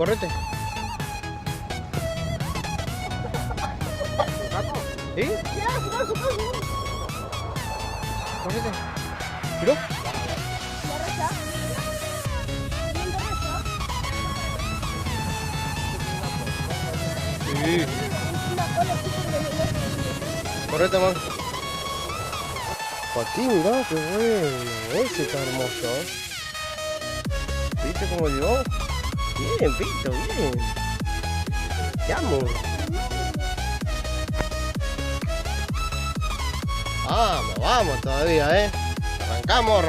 correte. ¿Sí? Correte. ¿Tiró? Sí. Correte, man. Aquí, mirá, qué bueno. Ese está hermoso. ¿Viste cómo llegó? Bien, Pito, bien. Te amo. Vamos, vamos todavía, ¿eh? Arrancamos,